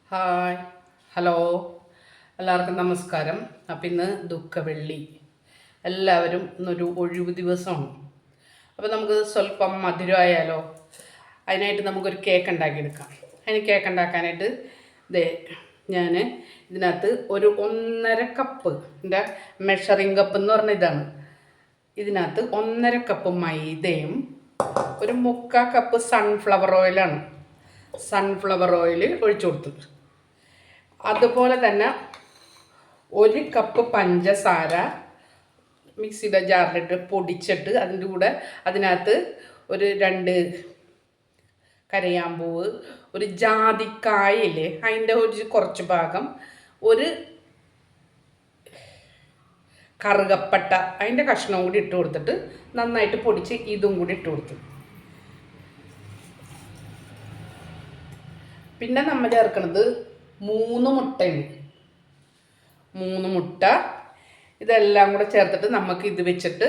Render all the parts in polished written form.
Hi hello എല്ലാവർക്കും നമസ്കാരം. അപ്പം ഇന്ന് ദുഃഖവെള്ളി, എല്ലാവരും ഇന്നൊരു ഒഴിവ് ദിവസമാണ്. അപ്പോൾ നമുക്ക് സ്വല്പം മധുരമായാലോ. അതിനായിട്ട് നമുക്കൊരു കേക്ക് ഉണ്ടാക്കിയെടുക്കാം. അതിന് കേക്ക് ഉണ്ടാക്കാനായിട്ട് ഞാൻ ഇതിനകത്ത് ഒരു 1.5 കപ്പ്, എൻ്റെ മെഷറിങ് കപ്പ് എന്ന് പറഞ്ഞ ഇതാണ്. ഇതിനകത്ത് 1.5 കപ്പ് മൈദയും ഒരു 3/4 കപ്പ് സൺഫ്ലവർ ഓയിലാണ്. സൺഫ്ലവർ ഓയിൽ ഒഴിച്ചു കൊടുത്തത്. അതുപോലെ തന്നെ 1 കപ്പ് പഞ്ചസാര മിക്സിയുടെ ജാറിലിട്ട് പൊടിച്ചിട്ട് അതിൻ്റെ കൂടെ അതിനകത്ത് ഒരു 2 കരയാമ്പൂവ്, ഒരു ജാതിക്കായില്ലേ അതിൻ്റെ കുറച്ച് ഭാഗം, ഒരു കറുകപ്പട്ട അതിൻ്റെ കഷ്ണം കൂടി ഇട്ട് കൊടുത്തിട്ട് നന്നായിട്ട് പൊടിച്ച് ഇതും കൂടി ഇട്ട് കൊടുത്തു. പിന്നെ നമ്മൾ ചേർക്കുന്നത് 3 മുട്ടയാണ്. 3 മുട്ട ഇതെല്ലാം കൂടെ ചേർത്തിട്ട് നമുക്ക് ഇത് വെച്ചിട്ട്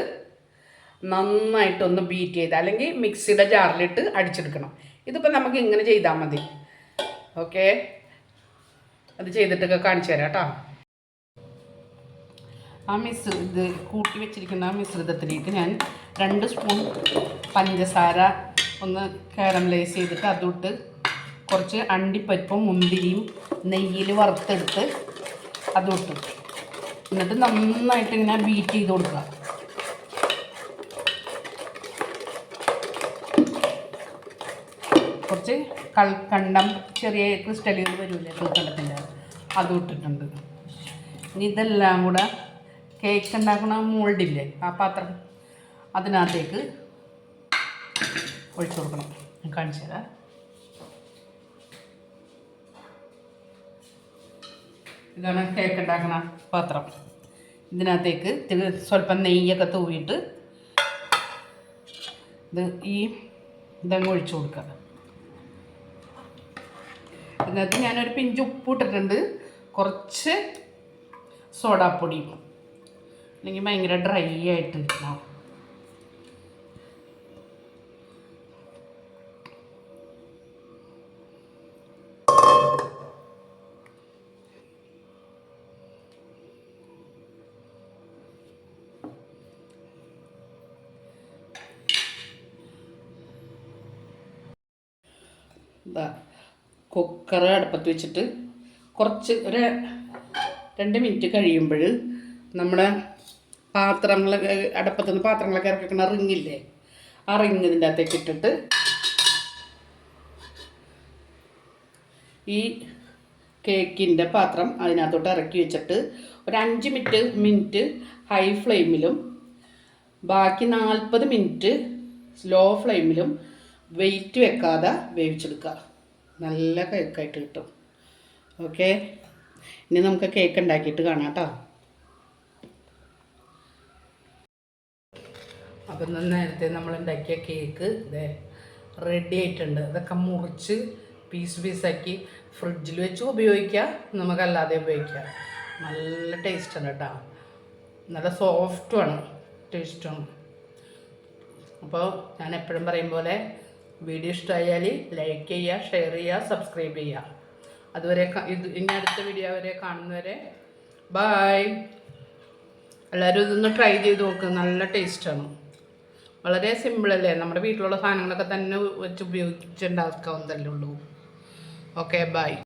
നന്നായിട്ടൊന്ന് ബീറ്റ് ചെയ്ത്, അല്ലെങ്കിൽ മിക്സിയുടെ ജാറിലിട്ട് അടിച്ചെടുക്കണം. ഇതിപ്പോൾ നമുക്ക് ഇങ്ങനെ ചെയ്താൽ മതി. ഓക്കെ, അത് ചെയ്തിട്ടൊക്കെ കാണിച്ചു തരാം കേട്ടോ. ഇത് കൂട്ടി വെച്ചിരിക്കുന്ന മിശ്രിതത്തിലേക്ക് ഞാൻ 2 സ്പൂൺ പഞ്ചസാര ഒന്ന് കാരമലൈസ് ചെയ്തിട്ട് അതിട്ട് കുറച്ച് അണ്ടിപ്പരിപ്പും മുന്തിരിയും നെയ്യിൽ വറുത്തെടുത്ത് അതിട്ടു. എന്നിട്ട് നന്നായിട്ട് ഇങ്ങനെ ബീറ്റ് ചെയ്ത് കൊടുക്കുക. കുറച്ച് കൽക്കണ്ടം, ചെറിയ ക്രിസ്റ്റലുകൾ വരില്ലേ കൽക്കണ്ടത്തിൻ്റെ, അതും ഇട്ടിട്ടുണ്ട്. ഇനി ഇതെല്ലാം കൂടെ കേക്ക് ഉണ്ടാക്കുന്ന മോൾഡില്ലേ ആ പാത്രം, അതിനകത്തേക്ക് ഒഴിച്ചു കൊടുക്കണം. ഞാൻ കാണിച്ചു തരാം. ഇതാണ് കേക്ക് ഉണ്ടാക്കുന്ന പാത്രം. ഇതിനകത്തേക്ക് സ്വല്പം നെയ്യൊക്കെ തൂവിയിട്ട് ഇതങ്ങ് ഒഴിച്ചു കൊടുക്കുക. ഇതിനകത്ത് ഞാനൊരു പിഞ്ച് ഉപ്പ് ഇട്ടിട്ടുണ്ട്, കുറച്ച് സോഡാപ്പൊടിയും, അല്ലെങ്കിൽ ഭയങ്കര ഡ്രൈ ആയിട്ട് ഇരിക്കണം. കുക്കർ അടുപ്പത്ത് വെച്ചിട്ട് കുറച്ച് ഒരു 2 മിനിറ്റ് കഴിയുമ്പോൾ നമ്മുടെ പാത്രങ്ങളൊക്കെ അടുപ്പത്തു നിന്ന് പാത്രങ്ങളൊക്കെ ഇറക്കിക്കുന്ന റിങ്ങില്ലേ, ആ റിങ് ഇതിൻ്റെ അകത്തേക്ക് ഇട്ടിട്ട് ഈ കേക്കിൻ്റെ പാത്രം അതിനകത്തോട്ട് ഇറക്കി വെച്ചിട്ട് ഒരു 5 മിനിറ്റ് ഹൈ ഫ്ലെയിമിലും ബാക്കി 40 മിനിറ്റ് സ്ലോ ഫ്ലെയിമിലും വെയിറ്റ് വെക്കാതെ വേവിച്ചെടുക്കുക. നല്ല കേക്കായിട്ട് കിട്ടും. ഓക്കെ, ഇനി നമുക്ക് കേക്ക് ഉണ്ടാക്കിയിട്ട് കാണാം കേട്ടോ. അപ്പം നേരത്തെ നമ്മൾ ഉണ്ടാക്കിയ കേക്ക് റെഡി ആയിട്ടുണ്ട്. അതൊക്കെ മുറിച്ച് പീസാക്കി ഫ്രിഡ്ജിൽ വെച്ച് ഉപയോഗിക്കാം, നമുക്കല്ലാതെ ഉപയോഗിക്കാം. നല്ല ടേസ്റ്റാണ് കേട്ടോ, നല്ല സോഫ്റ്റുമാണ്, ടേസ്റ്റുമാണ്. അപ്പോൾ ഞാൻ എപ്പോഴും പറയും പോലെ വീഡിയോ ഇഷ്ടമായാൽ ലൈക്ക് ചെയ്യുക, ഷെയർ ചെയ്യുക, സബ്സ്ക്രൈബ് ചെയ്യുക. അതുവരെ ഇനി അടുത്ത വീഡിയോ വരെ കാണുന്നവരെ ബായ്. എല്ലാവരും ഇതൊന്ന് ട്രൈ ചെയ്ത് നോക്കുക, നല്ല ടേസ്റ്റാണ്. വളരെ സിമ്പിളല്ലേ, നമ്മുടെ വീട്ടിലുള്ള സാധനങ്ങളൊക്കെ തന്നെ വെച്ച് ഉപയോഗിച്ചുണ്ടാക്കാവുന്നതല്ലേ ഉള്ളൂ. Okay, by.